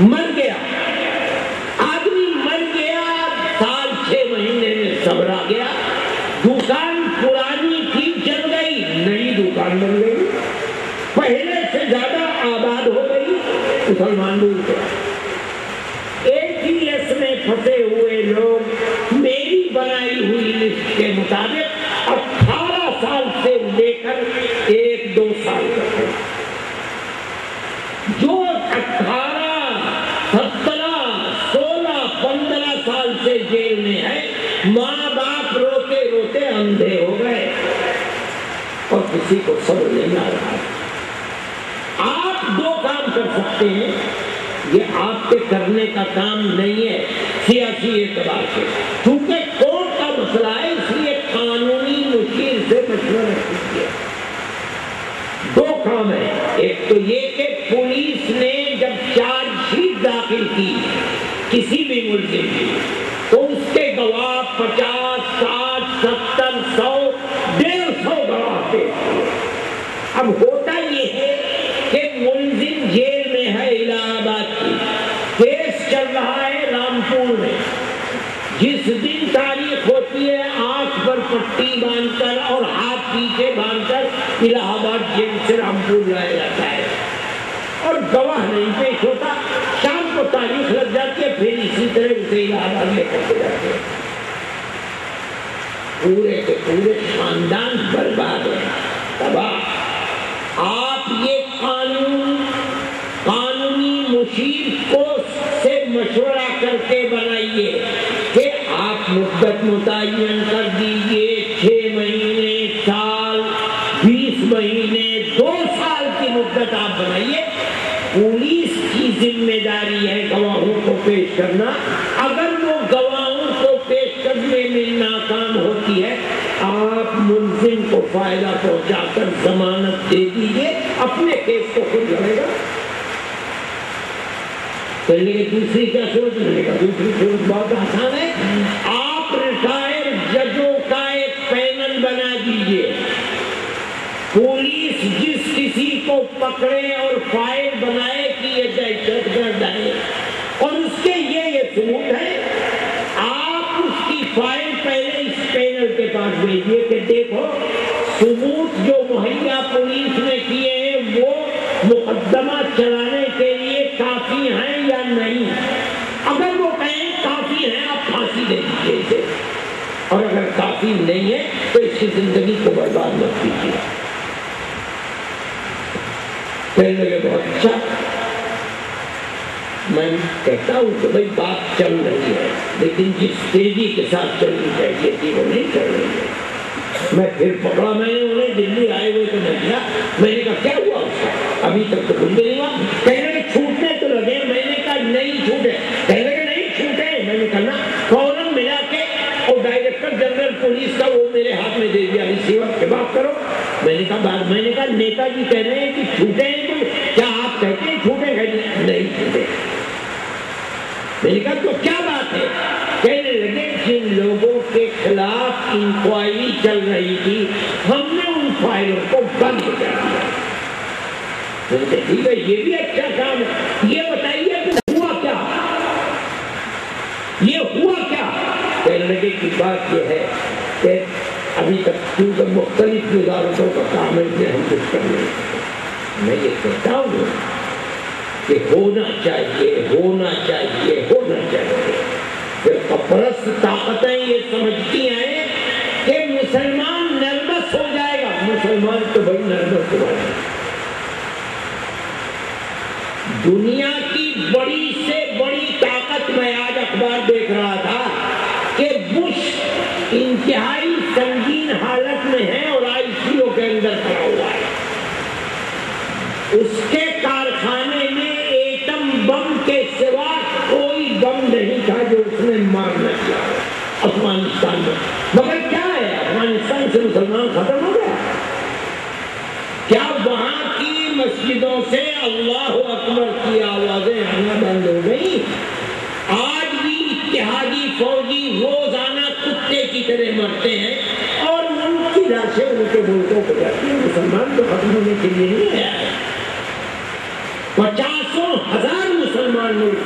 مر گیا آدمی، مر گیا، سال 6 مہینے میں صبر آ گیا، دکان پرانی تھی چل گئی، نئی دکان بن گئی، پہلے سے زیادہ آباد ہو گئی، مسلمان ڈوب گیا۔ ایک ہی لس میں پھنسے ہوئے لوگ میری بنائی ہوئی لسٹ کے مطابق 18 سال سے لے کر 1-2 سال تک، جو 18 17 16 15 سال سے جیل میں ہے، ماں باپ روتے روتے اندھے ہو گئے اور کسی کو صبر نہیں آ رہا۔ آپ 2 کام کر سکتے ہیں، یہ آپ کے کرنے کا کام نہیں ہے سیاسی اعتبار سے، کیونکہ کورٹ کا مسئلہ ہے، اس لیے قانونی مشیر سے مشورہ کیجیے۔ 2 کام ہے، ایک تو یہ کہ پولیس نے جب چارج شیٹ داخل کی کسی بھی ملزم کی تو اس کے گواہ 50 60 70 100 150 گواہ پیش کیے۔ اب ہوتا یہ ہے کہ ملزم جیل میں ہے الہ آباد کی، کیس چل رہا ہے رامپور میں، جس دن تاریخ ہوتی ہے آنکھ پر پٹی باندھ کر اور ہاتھ پیچھے باندھ کر الہ آباد جیل سے رامپور لایا جاتا ہے اور گواہ نہیں پیش ہوتا، شام کو تاریخ لگ جاتی ہے، پھر اسی طرح اسے الہ آباد لے کر کے جاتے ہیں۔ پورے کے پورے خاندان برباد ہے، تباہ۔ آپ یہ قانونی مشیر کو سے مشورہ کر کے بنائیے کہ آپ مدت متعین کر دیجیے، 6 مہینے، سال، 20 مہینے، 2 سال کی مدت آپ بنائیے۔ پولیس کی ذمہ داری ہے گواہوں کو پیش کرنا، اگر وہ گواہوں کو پیش کرنے میں ناکام ہوتی ہے، آپ ملزم کو فائدہ پہنچا کر ضمانت دے دیجیے، اپنے کیس کو خود لڑے گا۔ پہلے دوسری کیا سوچ رہے گا؟ دوسری سوچ بہت آسان ہے، آپ ریٹائرڈ ججوں کا ایک پینل بنا دیجیے، پولیس جس کسی کو پکڑے اور فائل بنائے کہ یہ دہشت گرد ہے اور اس کے یہ ثبوت ہے، آپ اس کی فائل پہلے اس پینل کے پاس بھیجیے کہ دیکھو ثبوت جو مہیا پولیس نے کیے ہیں وہ مقدمہ چلانے کے لیے کافی ہیں یا نہیں۔ اگر وہ کہیں کافی ہیں، آپ پھانسی دے دیجیے اسے، اور اگر کافی نہیں ہے تو اس کی زندگی کو برباد مت کیجیے۔ کہنے لگے بہت اچھا، میں کہتا ہوں کہ بھائی بات چل رہی ہے لیکن جس تیزی کے ساتھ چلنی چاہیے تھی وہ نہیں چل رہی ہے۔ میں پھر پکڑا، میں نے انہیں دلی آئے ہوئے تو میں کیا، میں نے کہا کیا ہوا اس کا، ابھی تک تو کچھ نہیں ہوا۔ کہنے لگے چھوٹنے تو لگے، میں نے کہا نہیں چھوٹے، کہنے لگے نہیں چھوٹے، میں نے کہا نا، فوراً ملا کے اور ڈائریکٹر جنرل پولیس کا وہ میرے ہاتھ میں دے دیا، اسی وقت بات کرو۔ میں نے کہا نیتا جی کہہ رہے ہیں کہ چھوٹے ہیں، تو کیا آپ کہتے ہیں چھوٹے؟ نہیں چھوٹے۔ میں نے کہا تو کیا بات ہے؟ کہنے لگے جن لوگوں کے خلاف انکوائری چل رہی تھی ہم نے ان فائلوں کو بند کر دیا۔ میں نے کہا ٹھیک ہے، یہ بھی اچھا کام ہے، یہ بتائیے کہ ہوا کیا، یہ ہوا کیا؟ کہنے لگے کہ بات یہ ہے کہ ابھی تک کیونکہ مختلف وزارتوں کا کام ہے کہ ہم کچھ کر نہیں سکتے۔ میں یہ کہتا ہوں کہ ہونا چاہیے، ہونا چاہیے، ہونا چاہیے۔ پھر پرست طاقتیں یہ سمجھتی ہیں کہ مسلمان نروس ہو جائے گا، مسلمان تو بڑی نروس ہو جائے گا۔ دنیا کی بڑی سے بڑی طاقت، میں آج اخبار دیکھ رہا تھا کہ بش انتہائی سنگین حالت میں ہے اور ICU کے اندر پڑا ہوا ہے، اس کے کارخانے میں ایٹم بم کے سوا کوئی بم نہیں تھا جو اس نے مارنا چاہا افغانستان میں۔ مگر کیا ہے، افغانستان سے مسلمان ختم ہو گیا؟ کیا وہاں کی مسجدوں سے اللہ اکبر کی آوازیں آنا بند ہو گئی؟ آج بھی اتحادی فوجی روزانہ کتے کی طرح مرتے ہیں اور ان کی لاشیں ان کے ملکوں کو جاتی ہیں۔ مسلمان تو ختم ہونے کے لیے نہیں آیا ہے، 50,000 مسلمان ملک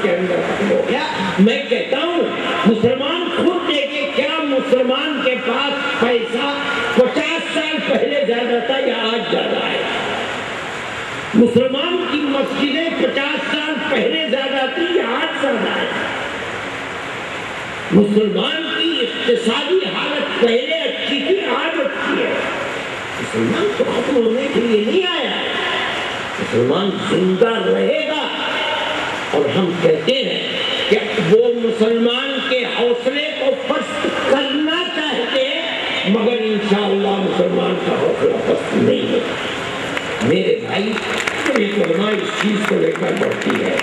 میں کہتا ہوں مسلمان خود دیکھے، کیا مسلمان کے پاس پیسہ 50 سال پہلے زیادہ تھا یا آج زیادہ ہے؟ مسلمان کی مسجدیں 50 سال پہلے زیادہ تھی یا آج زیادہ ہے؟ مسلمان کی اقتصادی حالت پہلے اچھی تھی، آج اچھی ہے۔ مسلمان تو ختم ہونے کے لیے نہیں آیا ہے، مسلمان زندہ رہے گا۔ اور ہم کہتے ہیں کہ وہ مسلمان کے حوصلے کو پست کرنا چاہتے ہیں، مگر انشاءاللہ مسلمان کا حوصلہ پست نہیں ہے۔ میرے بھائی، جمعیت علماء اس چیز کو لے کر بڑھتی ہے،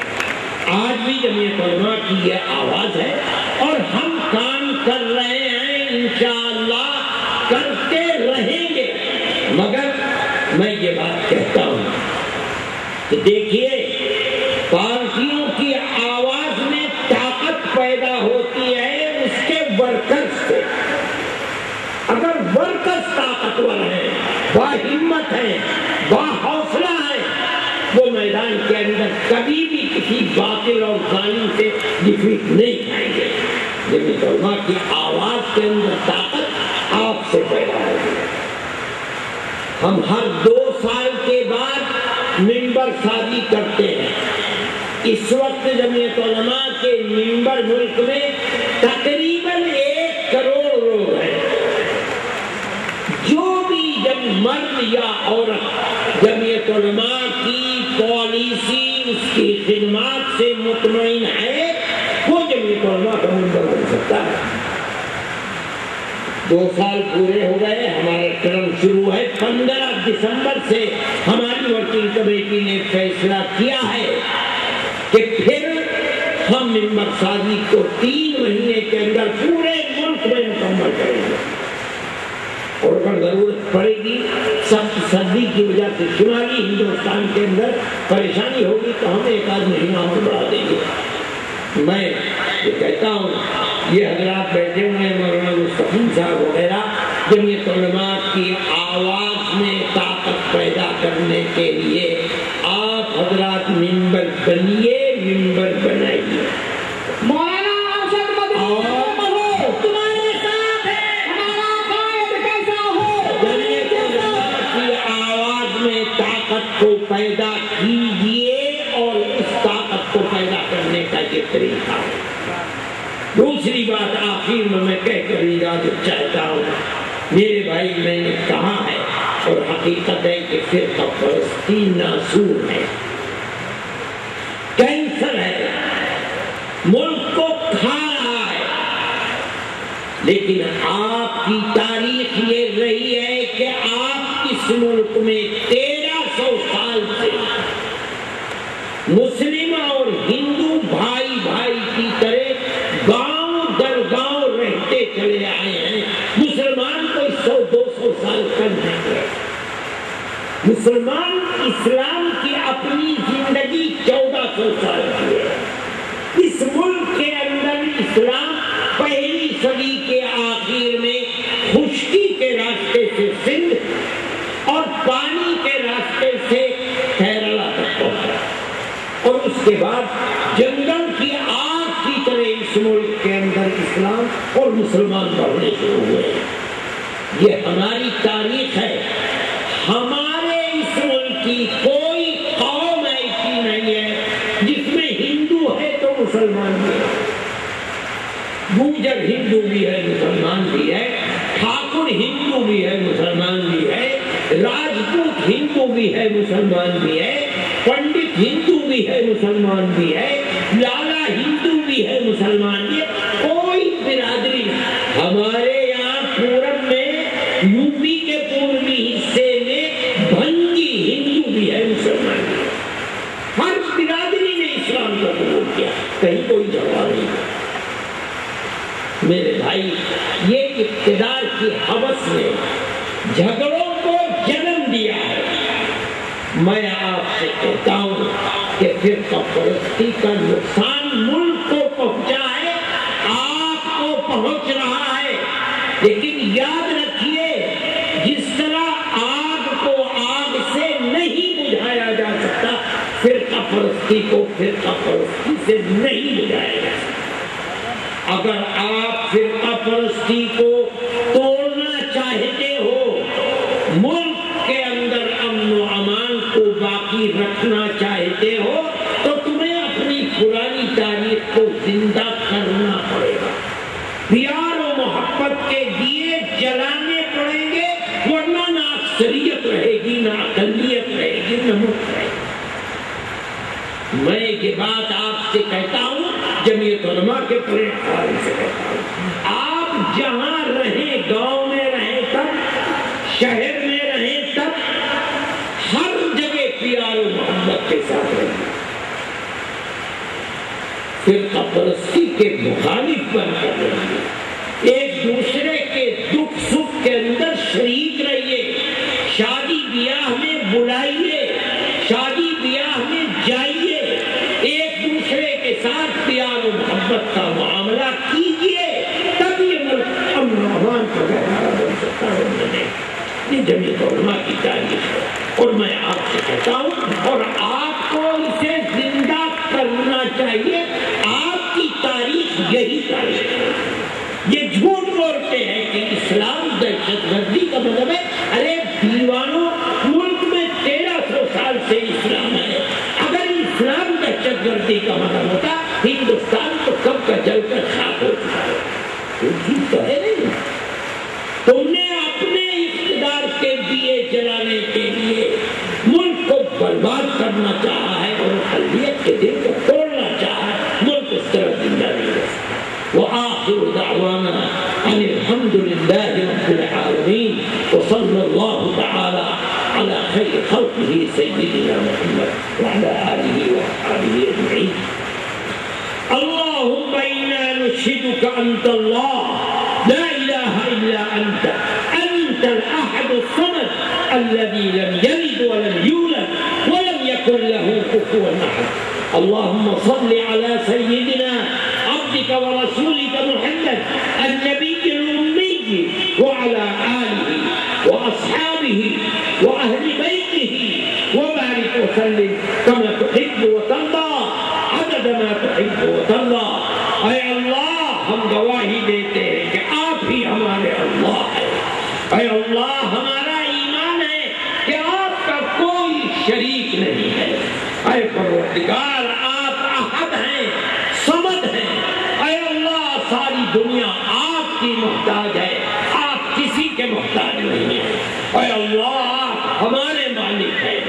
آج بھی جمعیت علماء کی یہ آواز ہے اور ہم کام کر رہے ہیں، انشاءاللہ کرتے رہیں گے۔ مگر میں یہ بات کہتا ہوں کہ دیکھیے، پارٹیوں کی آواز میں طاقت پیدا ہوتی ہے اس کے ورکرز سے۔ اگر ورکرز طاقتور ہیں، باہمت ہیں، باحوصلہ ہیں، وہ میدان کے اندر کبھی بھی کسی باطل اور ظالم سے ڈیفیٹ نہیں پائیں گے۔ جمعیت علماء کی آواز کے اندر طاقت آپ سے پیدا ہوگی۔ ہم ہر 2 سال کے بعد ممبر سازی کرتے ہیں۔ اس وقت جمعیت علماء کے ممبر ملک میں تقریباً 1 کروڑ لوگ ہیں۔ جو بھی جب مرد یا عورت جمعیت علماء کی پالیسی، اس کی خدمات سے مطمئن ہے، وہ جمعیت علماء کا ممبر بن سکتا ہے۔ 2 سال پورے ہو گئے، ہمارا ٹرم شروع ہے۔ 15 دسمبر سے ہماری ورکنگ کمیٹی نے فیصلہ کیا ہے کہ پھر ہم ممبر سازی کو 3 مہینے کے اندر پورے ملک میں مکمل کریں گے۔ اور اگر ضرورت پڑے گی، سخت سردی کی وجہ سے شمالی ہندوستان کے اندر پریشانی ہوگی تو ہم 1 مہینہ اور بڑھا دیں گے۔ میں یہ کہتا ہوں، یہ حضرات بیٹھے ہوئے ہیں، مولانا مستقیم صاحب وغیرہ، جمعیت علماء کی آواز میں طاقت پیدا کرنے کے لیے آپ حضرات ممبر بنیے، ممبر بنائیے۔ مولانا ارشد مدنی تمہارے ساتھ ہے، ہمارا قائد کیسا ہو؟ جمعیت علماء کی آواز میں طاقت کو پیدا کیجیے، اور اس طاقت کو پیدا کرنے کا یہ طریقہ ہے۔ دوسری بات آخر میں کہہ کر اجازت چاہتا ہوں، میرے بھائی، میں نے کہا ہے اور حقیقت ہے کہ فرقہ پرستی ناسور ہے، کینسر ہے، ملک کو کھا رہا ہے۔ لیکن آپ کی تاریخ یہ رہی ہے کہ آپ اس ملک میں 1300 سال سے مسلم اور ہندو بھائی بھائی کی طرح گاؤں در گاؤں رہتے چلے آئے ہیں۔ مسلمان کو 100-200 سال کم ہے۔ مسلمان اسلام کی اپنی زندگی 1400 سال کی ہے۔ اس ملک کے اندر اسلام 1 صدی کے آخر میں خشکی کے راستے سے سندھ اور پانی کے راستے سے کیرلا تک پہنچا، اور اس کے بعد جنگل کی آگ کی طرح اس ملک کے اندر اسلام اور مسلمان بڑھنے شروع ہوئے۔ یہ ہماری تاریخ ہے۔ ہمارے اس ملک کی کوئی قوم ایسی نہیں ہے جس میں ہندو ہے تو مسلمان بھی ہے، گوجر ہندو بھی ہے، مسلمان بھی ہے، ٹھاکر ہندو بھی ہے، مسلمان بھی ہے، راجپوت ہندو بھی ہے، مسلمان بھی ہے، پنڈت ہندو بھی ہے، مسلمان بھی ہے، لالا ہندو بھی ہے، مسلمان بھی ہے۔ کوئی برادری ہمارے یہاں پورب میں، یو پی کے پوربی حصے میں بھنگی ہندو بھی ہے، مسلمان بھی ہے۔ ہر برادری نے اسلام کو قبول کیا، کہیں کوئی جھگڑا نہیں ہے۔ میرے بھائی، یہ اقتدار کی ہوس نے جھگڑوں کو جنم دیا ہے۔ میں آپ سے کہتا ہوں کہ فرقہ پرستی کا نقصان ملک کو پہنچا ہے، آپ کو پہنچ رہا ہے، لیکن یاد رکھیے، جس طرح آگ کو آگ سے نہیں بجھایا جا سکتا، فرقہ پرستی کو فرقہ پرستی سے نہیں بجھایا جا سکتا۔ اگر آپ فرقہ پرستی کو توڑنا چاہتے ہو، ملک کے اندر امن و امان کو باقی رکھنا چاہتے ہو، تو تمہیں اپنی پرانی تاریخ کو زندہ کرنا پڑے گا، پیار و محبت کے دیے جلانے پڑیں گے، ورنہ نہ اکثریت رہے گی، نہ اقلیت رہے گی، نہ ملک رہے گی۔ میں یہ بات آپ سے کہتا ہوں، جمعیت علماء کے پلیٹ فارم سے کہتا ہوں، آپ جہاں رہیں، گاؤں میں رہیں تب، شہر میں رہیں تب، ہر جگہ پیار و محبت کے ساتھ رہیں، فرقہ پرستی کے مخالف بن کر رہیے، ایک دوسرے کے دکھ سکھ کے اندر شریک رہیے، شادی بیاہ میں بلائیے، شادی بیاہ میں جائیے، ایک دوسرے کے ساتھ پیار و محبت کا معاملہ کیجیے، تب یہ ملک امن و امان کا گہوارہ بن سکتا ہے۔ یہ جمعیت علماء کی تاریخ ہے، اور میں آپ سے کہتا ہوں، اور آپ کو اسے زندہ کرنا چاہیے۔ آپ کی تاریخ یہی تاریخ ہے۔ یہ جھوٹ بولتے ہیں کہ اسلام دہشت گردی کا مطلب ہے، ارے دیوانوں، ملک میں 1300 سال سے اسلام ہے، اگر اسلام دہشت گردی کا مطلب ہوتا، ہندوستان تو کب کا جل کر خاک ہو چکا ہے۔ کوئی چیز تو ہے نہیں۔ تم نے اپنے اقتدار کے دیے جلانے کے لیے ملک کو برباد کرنا چاہا ہے، اور اقلیت کے دل کو توڑنا چاہا ہے، ملک اس طرح زندہ نہیں رہ سکتا۔ وآخر دعوانا ان الحمد للہ رب العالمین، وصلی اللہ تعالی على خیر خلقه سیدنا محمد وعلى آلہ وصحبہ اجمعین۔ اللهم إنا نشهدك أنت الله لا إله إلا أنت الأحد الصمد الذي لم يلد ولم يولد ولم يكن له كفوا أحد۔ اللهم صل على سيدنا عبدك ورسولك محمد النبي الأمي وعلى آله وأصحابه وأهل بيته وبارك وسلم كما تحب وترضى عدد ما تحب وترضى۔ اے اللہ، ہم گواہی دیتے ہیں کہ آپ ہی ہمارے اللہ ہیں۔ اے اللہ، ہمارا ایمان ہے کہ آپ کا کوئی شریک نہیں ہے۔ اے پروردگار، آپ احد ہیں، صمد ہیں۔ اے اللہ، ساری دنیا آپ کی محتاج ہے، آپ کسی کے محتاج نہیں ہیں۔ اے اللہ، آپ ہمارے مالک ہیں،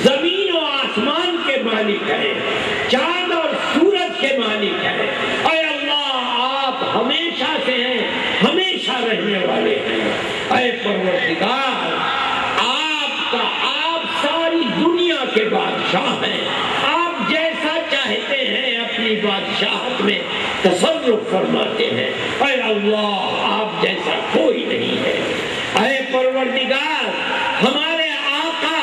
زمین و آسمان کے مالک ہیں، چاند اور سورج کے مالک ہیں۔ اے اللہ، آپ ہمیشہ سے ہیں، ہمیشہ رہنے والے ہیں۔ اے پروردگار، آپ ساری دنیا کے بادشاہ ہیں، آپ جیسا چاہتے ہیں اپنی بادشاہت میں تصرف فرماتے ہیں۔ اے اللہ، آپ جیسا کوئی نہیں ہے۔ اے پروردگار، ہمارے آقا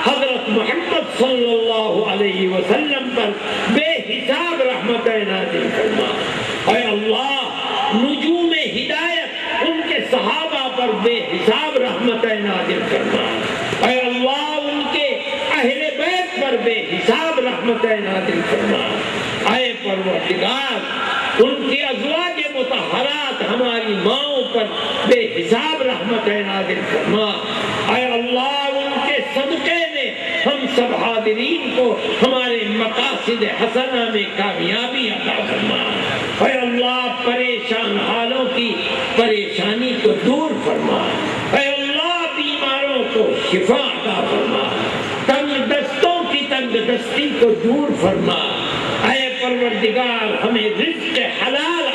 حضرت محمد صلی اللہ علیہ وسلم پر بے حساب رحمت نازل فرما۔ اے اللہ، نجوم ہدایت ان کے صحابہ پر بے حساب رحمت نازل فرما۔ اے اللہ، ان کے اہل بیت پر بے حساب رحمت نازل فرما۔ اے پروردگار، ان کی ازواج مطہرات ہماری ماؤں پر بے حساب رحمت نازل فرما۔ اے اللہ، ان کے صدقے میں ہم سب حاضرین کو ہمارے مقاصد حسنہ میں کامیابی عطا فرما۔ اے اللہ، پریشان حالوں کی پریشانی کو دور فرما۔ اے اللہ، بیماروں کو شفا عطا فرما، تنگ دستوں کی تنگ دستی کو دور فرما۔ اے پروردگار، ہمیں رزق حلال